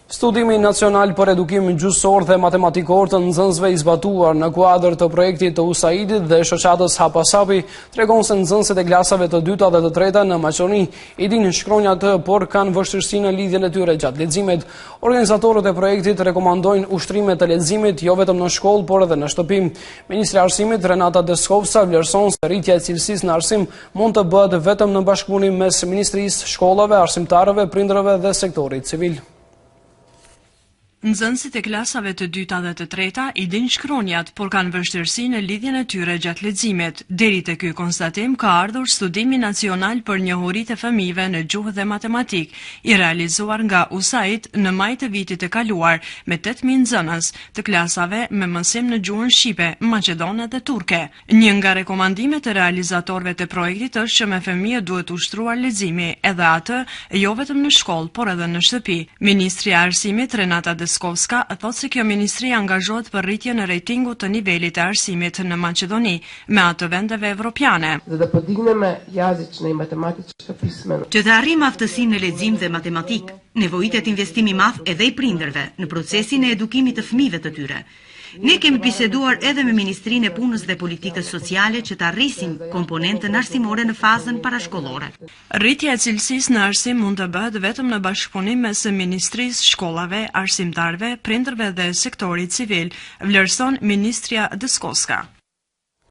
Studimi nacional për edukim gjysor dhe matematikor të nxënësve i zbatuar në kuadër të projektit të USAID-it dhe shoqatës Hapasapi tregon se nxënësit e klasave të dyta dhe të treta në Maqedoni i dinë shkronjat, por kanë vështirësi në lidhjen e tyre gjatë leximit. Organizatorët e projektit rekomandojnë ushtrime të leximit jo vetëm në shkollë, por edhe në shtëpi. Ministri i Arsimit Renata Deskovca vlerëson se rritja e cilësisë në arsim mund të bëhet vetëm në bashkëpunim mes ministrisë, shkollave, arsimtarëve, prindërve dhe sektorit civil. Nxënësit e klasave të dyta dhe të treta i dinë shkronjat, por kanë vështirësi në lidhjen e tyre gjatë leximit. Deri te ky konstatim ka ardhur studimi nacional për njohuritë e fëmijëve në gjuhë dhe matematik, i realizuar nga USAID në maj të vitit të kaluar me 8000 nxënës të klasave me mësim në gjuhën shqipe, maqedone dhe turke. Një nga rekomandimet e realizatorëve të projektit është që me fëmijë duhet ushtruar leximi, edhe atë jo vetëm në shkollë, por edhe në shtëpi. Ministri i Arsimit Renata Deskovska thot se kjo ministri angazhohet për rritjen e rejtingut të nivelit të arsimit në Maqedoni me atë vendeve evropiane. Që të arrijmë aftësinë në lexim dhe matematik, nevojitet investimi i madh edhe i prindërve në procesin e edukimit të fëmijëve të tyre. Ne kemi biseduar edhe me Ministrinë e Punës dhe Politikës Sociale që të arrisim komponentën arsimore në fazën parashkollore. Rritja e cilësisë në arsim mund të bëhet vetëm në bashkëpunim mes ministrisë, shkollave, arsimtarëve, prindërve dhe sektorit civil, vlerëson ministria Deskovska.